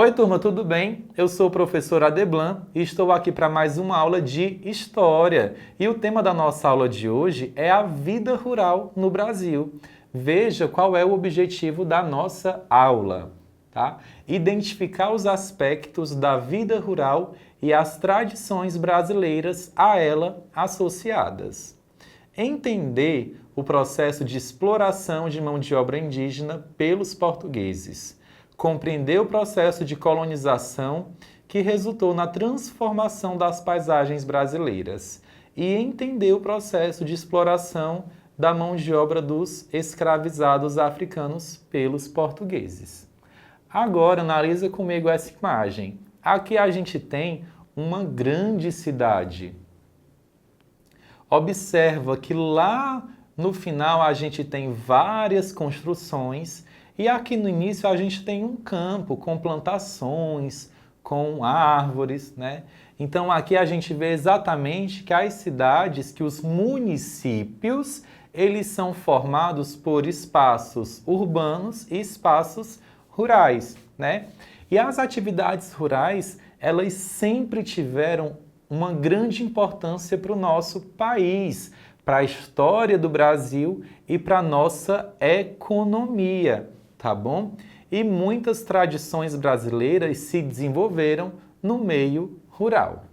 Oi, turma, tudo bem? Eu sou o professor Adeblan e estou aqui para mais uma aula de História. E o tema da nossa aula de hoje é a vida rural no Brasil. Veja qual é o objetivo da nossa aula, tá? Identificar os aspectos da vida rural e as tradições brasileiras a ela associadas. Entender o processo de exploração de mão de obra indígena pelos portugueses. Compreender o processo de colonização que resultou na transformação das paisagens brasileiras e entender o processo de exploração da mão de obra dos escravizados africanos pelos portugueses. Agora, analisa comigo essa imagem. Aqui a gente tem uma grande cidade. Observa que lá no final a gente tem várias construções e aqui no início a gente tem um campo com plantações, com árvores, né? Então aqui a gente vê exatamente que as cidades, que os municípios, eles são formados por espaços urbanos e espaços rurais, né? E as atividades rurais, elas sempre tiveram uma grande importância para o nosso país, para a história do Brasil e para a nossa economia, tá bom? E muitas tradições brasileiras se desenvolveram no meio rural.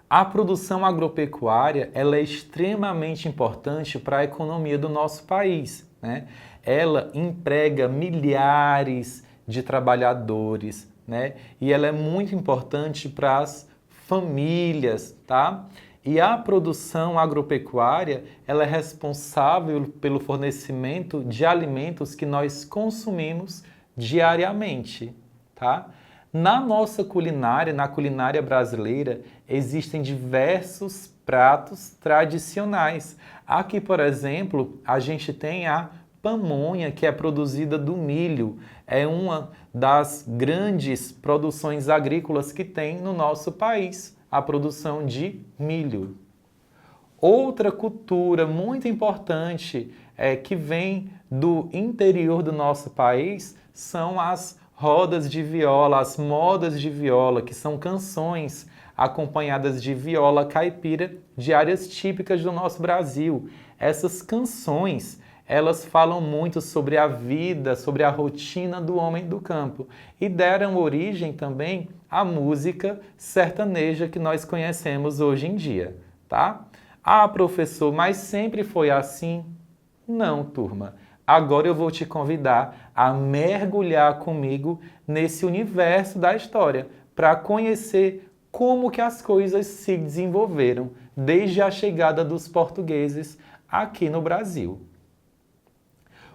A produção agropecuária ela é extremamente importante para a economia do nosso país, né? Ela emprega milhares de trabalhadores, né? E ela é muito importante para as famílias, tá? E a produção agropecuária, ela é responsável pelo fornecimento de alimentos que nós consumimos diariamente, tá? Na nossa culinária, na culinária brasileira, existem diversos pratos tradicionais. Aqui, por exemplo, a gente tem a pamonha, que é produzida do milho. É uma das grandes produções agrícolas que tem no nosso país, a produção de milho. Outra cultura muito importante que vem do interior do nosso país são as rodas de viola, as modas de viola, que são canções acompanhadas de viola caipira de áreas típicas do nosso Brasil. Essas canções elas falam muito sobre a vida, sobre a rotina do homem do campo e deram origem também à música sertaneja que nós conhecemos hoje em dia, tá? Ah, professor, mas sempre foi assim? Não, turma. Agora eu vou te convidar a mergulhar comigo nesse universo da história para conhecer como que as coisas se desenvolveram desde a chegada dos portugueses aqui no Brasil.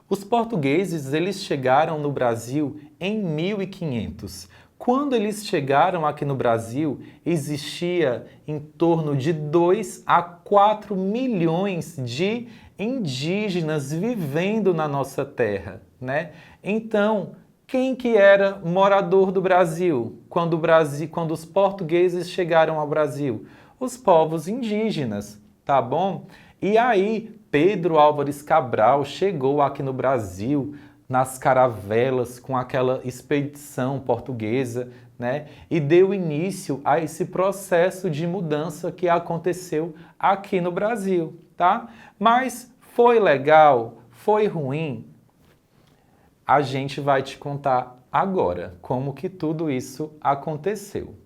Os portugueses eles chegaram no Brasil em 1500. Quando eles chegaram aqui no Brasil, existia em torno de 2 a 4 milhões de indígenas vivendo na nossa terra, né? Então, quem que era morador do Brasil quando os portugueses chegaram ao Brasil? Os povos indígenas, tá bom? E aí, Pedro Álvares Cabral chegou aqui no Brasil nas caravelas com aquela expedição portuguesa, né? E deu início a esse processo de mudança que aconteceu aqui no Brasil, tá? Mas foi legal? Foi ruim? A gente vai te contar agora como que tudo isso aconteceu.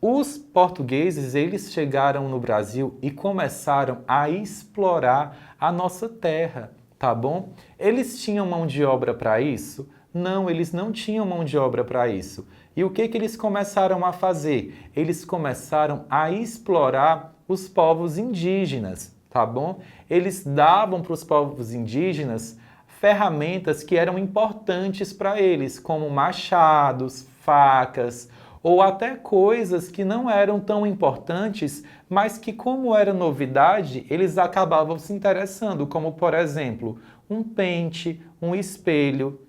Os portugueses, eles chegaram no Brasil e começaram a explorar a nossa terra, tá bom? Eles tinham mão de obra para isso? Não, eles não tinham mão de obra para isso. E o que que eles começaram a fazer? Eles começaram a explorar os povos indígenas, tá bom? Eles davam para os povos indígenas ferramentas que eram importantes para eles, como machados, facas, ou até coisas que não eram tão importantes, mas que, como era novidade, eles acabavam se interessando, como, por exemplo, um pente, um espelho,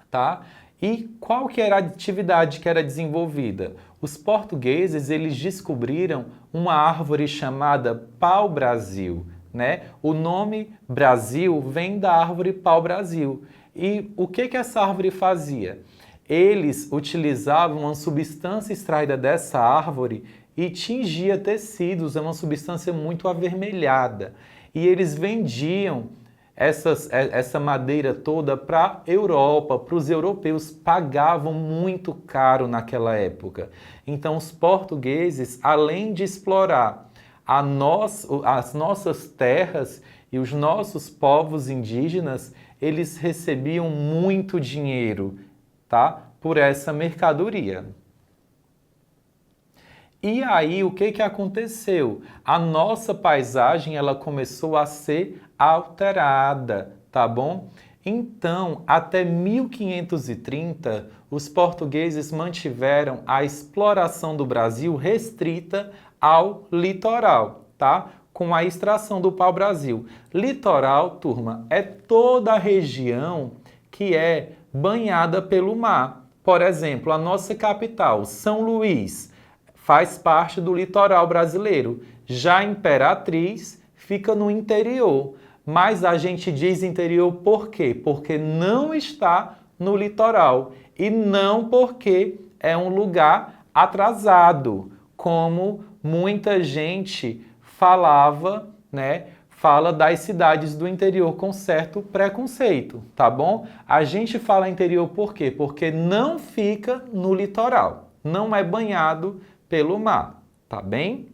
tá? E qual que era a atividade que era desenvolvida? Os portugueses, eles descobriram uma árvore chamada pau-brasil, né? O nome Brasil vem da árvore pau-brasil. E o que que essa árvore fazia? Eles utilizavam uma substância extraída dessa árvore e tingia tecidos, é uma substância muito avermelhada. E eles vendiam essa madeira toda para a Europa, para os europeus, pagavam muito caro naquela época. Então os portugueses, além de explorar as nossas terras e os nossos povos indígenas, eles recebiam muito dinheiro, tá? Por essa mercadoria. E aí, o que que aconteceu? A nossa paisagem, ela começou a ser alterada, tá bom? Então, até 1530, os portugueses mantiveram a exploração do Brasil restrita ao litoral, tá? Com a extração do pau-brasil. Litoral, turma, é toda a região que é banhada pelo mar. Por exemplo, a nossa capital, São Luís, faz parte do litoral brasileiro. Já Imperatriz fica no interior. Mas a gente diz interior por quê? Porque não está no litoral e não porque é um lugar atrasado, como muita gente falava, né? Fala das cidades do interior com certo preconceito, tá bom? A gente fala interior por quê? Porque não fica no litoral, não é banhado pelo mar, tá bem?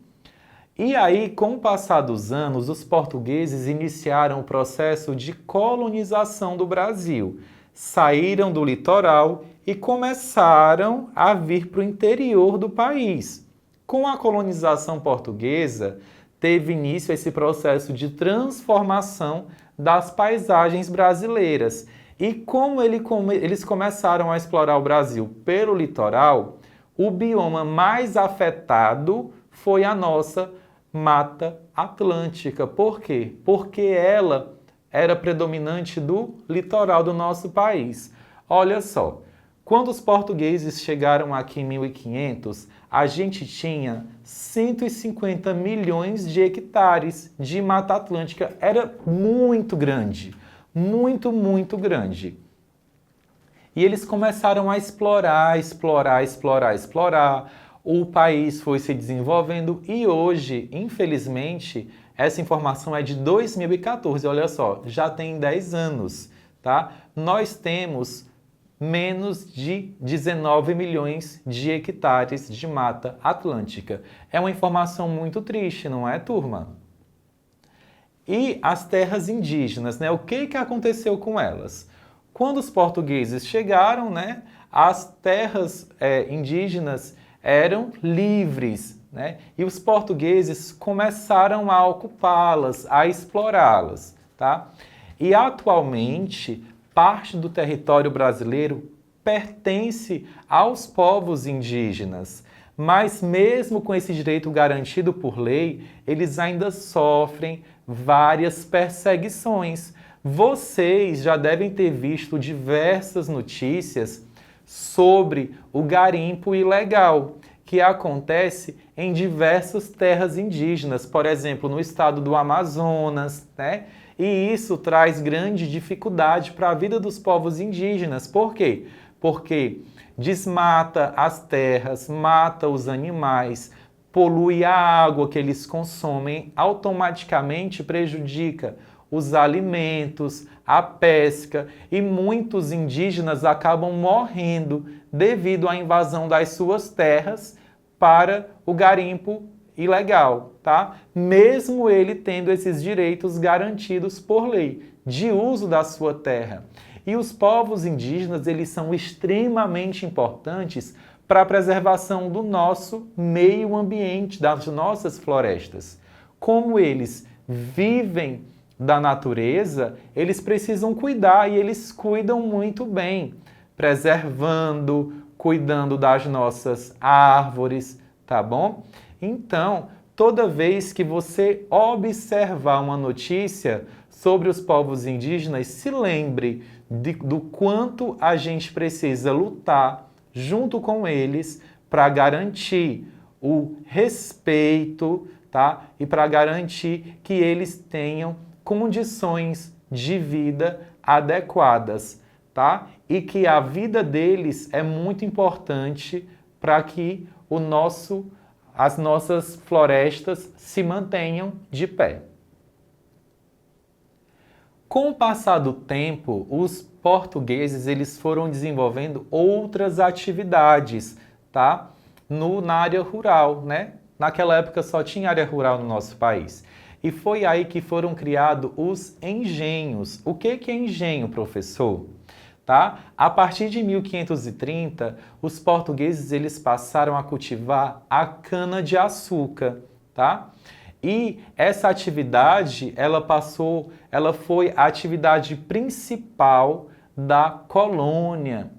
E aí, com o passar dos anos, os portugueses iniciaram o processo de colonização do Brasil. Saíram do litoral e começaram a vir para o interior do país. Com a colonização portuguesa, teve início esse processo de transformação das paisagens brasileiras. E como eles começaram a explorar o Brasil pelo litoral, o bioma mais afetado foi a nossa Mata Atlântica. Por quê? Porque ela era predominante do litoral do nosso país. Olha só, quando os portugueses chegaram aqui em 1500, a gente tinha 150 milhões de hectares de Mata Atlântica. Era muito grande, muito, muito grande. E eles começaram a explorar. O país foi se desenvolvendo e hoje, infelizmente, essa informação é de 2014, olha só, já tem 10 anos, tá? Nós temos menos de 19 milhões de hectares de Mata Atlântica. É uma informação muito triste, não é, turma? E as terras indígenas, né? O que aconteceu com elas? Quando os portugueses chegaram, né, as terras indígenas eram livres, né? E os portugueses começaram a ocupá-las, a explorá-las, tá? E atualmente, parte do território brasileiro pertence aos povos indígenas. Mas mesmo com esse direito garantido por lei, eles ainda sofrem várias perseguições. Vocês já devem ter visto diversas notícias sobre o garimpo ilegal, que acontece em diversas terras indígenas, por exemplo, no estado do Amazonas, né? E isso traz grande dificuldade para a vida dos povos indígenas. Por quê? Porque desmata as terras, mata os animais, polui a água que eles consomem, automaticamente prejudica os alimentos, a pesca, e muitos indígenas acabam morrendo devido à invasão das suas terras para o garimpo ilegal, tá? Mesmo ele tendo esses direitos garantidos por lei de uso da sua terra. E os povos indígenas, eles são extremamente importantes para a preservação do nosso meio ambiente, das nossas florestas. Como eles vivem da natureza, eles precisam cuidar e eles cuidam muito bem, preservando, cuidando das nossas árvores, tá bom? Então, toda vez que você observar uma notícia sobre os povos indígenas, se lembre do quanto a gente precisa lutar junto com eles para garantir o respeito, tá? E para garantir que eles tenham condições de vida adequadas. tá? E que a vida deles é muito importante para que as nossas florestas se mantenham de pé. Com o passar do tempo, os portugueses eles foram desenvolvendo outras atividades, tá? Na área rural, né? Naquela época só tinha área rural no nosso país. E foi aí que foram criados os engenhos. O que é engenho, professor? Tá? A partir de 1530, os portugueses eles passaram a cultivar a cana-de-açúcar, tá? E essa atividade, ela foi a atividade principal da colônia,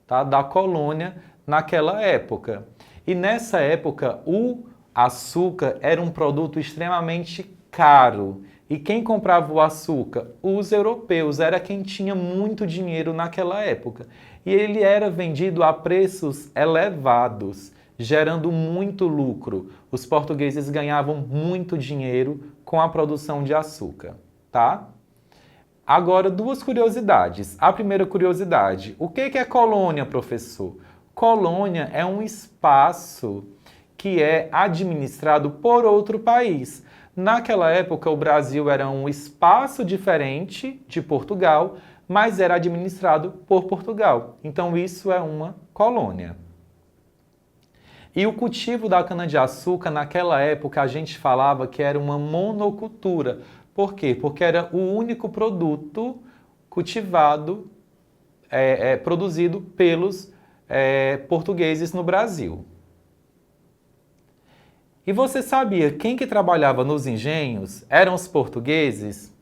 tá? Da colônia naquela época. E nessa época, o açúcar era um produto extremamente caro. E quem comprava o açúcar? Os europeus, era quem tinha muito dinheiro naquela época. E ele era vendido a preços elevados, gerando muito lucro. Os portugueses ganhavam muito dinheiro com a produção de açúcar, tá? Agora, duas curiosidades. A primeira curiosidade, o que é colônia, professor? Colônia é um espaço que é administrado por outro país. Naquela época, o Brasil era um espaço diferente de Portugal, mas era administrado por Portugal. Então, isso é uma colônia. E o cultivo da cana-de-açúcar, naquela época, a gente falava que era uma monocultura. Por quê? Porque era o único produto cultivado, produzido pelos portugueses no Brasil. E você sabia quem que trabalhava nos engenhos? Eram os portugueses?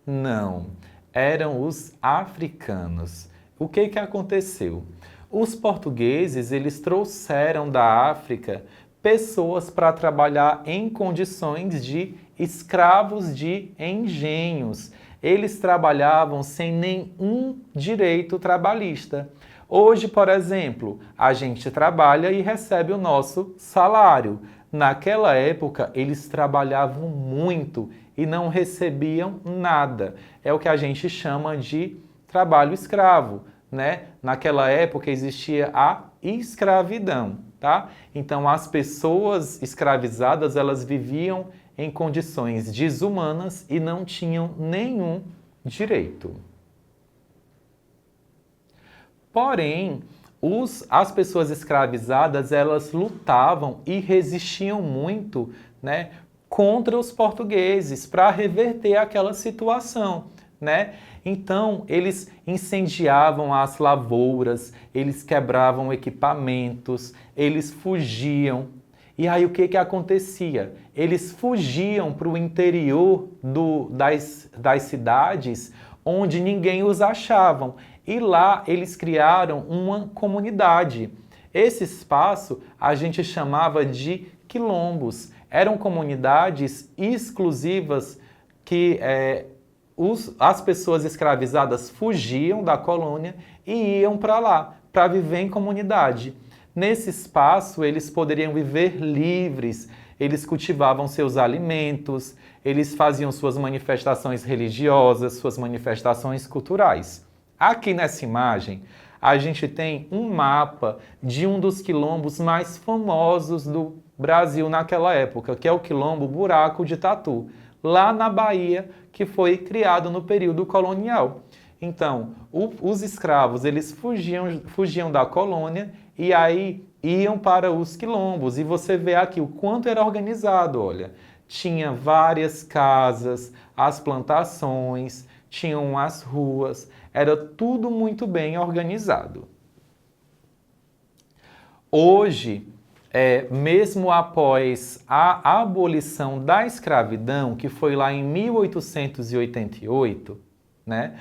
Não, eram os africanos. O que aconteceu? Os portugueses, eles trouxeram da África pessoas para trabalhar em condições de escravos de engenhos. Eles trabalhavam sem nenhum direito trabalhista. Hoje, por exemplo, a gente trabalha e recebe o nosso salário. Naquela época, eles trabalhavam muito e não recebiam nada. É o que a gente chama de trabalho escravo, né? Naquela época existia a escravidão, tá? Então, as pessoas escravizadas, elas viviam em condições desumanas e não tinham nenhum direito. Porém, as pessoas escravizadas, elas lutavam e resistiam muito, né, contra os portugueses para reverter aquela situação, né? Então, eles incendiavam as lavouras, eles quebravam equipamentos, eles fugiam. E aí o que acontecia? Eles fugiam para o interior das cidades onde ninguém os achavam. E lá eles criaram uma comunidade. Esse espaço a gente chamava de quilombos. Eram comunidades exclusivas que as pessoas escravizadas fugiam da colônia e iam para lá, para viver em comunidade. Nesse espaço eles poderiam viver livres, eles cultivavam seus alimentos, eles faziam suas manifestações religiosas, suas manifestações culturais. Aqui nessa imagem, a gente tem um mapa de um dos quilombos mais famosos do Brasil naquela época, que é o quilombo Buraco de Tatu, lá na Bahia, que foi criado no período colonial. Então, os escravos, eles fugiam da colônia e aí iam para os quilombos. E você vê aqui o quanto era organizado, olha. Tinha várias casas, as plantações, tinham as ruas, era tudo muito bem organizado. Hoje, mesmo após a abolição da escravidão, que foi lá em 1888, né,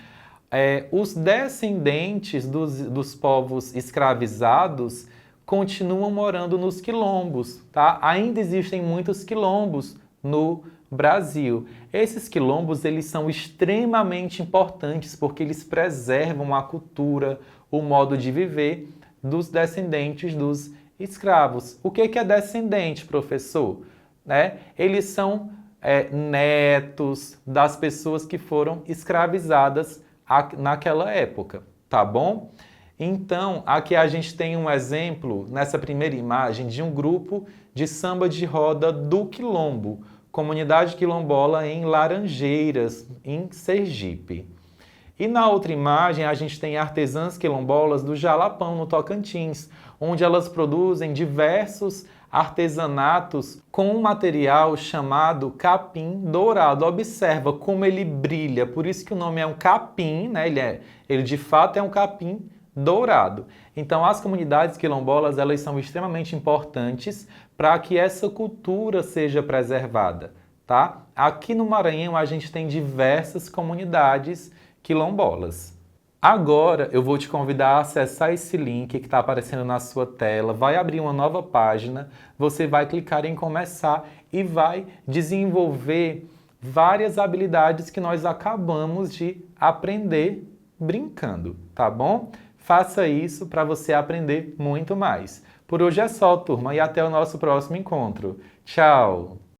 os descendentes dos povos escravizados continuam morando nos quilombos, tá? Ainda existem muitos quilombos no Brasil. Esses quilombos, eles são extremamente importantes porque eles preservam a cultura, o modo de viver dos descendentes dos escravos. O que é descendente, professor? Eles são netos das pessoas que foram escravizadas naquela época, tá bom? Então, aqui a gente tem um exemplo, nessa primeira imagem, de um grupo de samba de roda do Quilombo, comunidade quilombola em Laranjeiras, em Sergipe. E na outra imagem a gente tem artesãs quilombolas do Jalapão, no Tocantins, onde elas produzem diversos artesanatos com um material chamado capim dourado. Observa como ele brilha, por isso que o nome é um capim, né? Ele de fato é um capim dourado. Então as comunidades quilombolas, elas são extremamente importantes para que essa cultura seja preservada, tá? Aqui no Maranhão a gente tem diversas comunidades quilombolas. Agora eu vou te convidar a acessar esse link que está aparecendo na sua tela, vai abrir uma nova página, você vai clicar em começar e vai desenvolver várias habilidades que nós acabamos de aprender brincando, tá bom? Faça isso para você aprender muito mais. Por hoje é só, turma, e até o nosso próximo encontro. Tchau!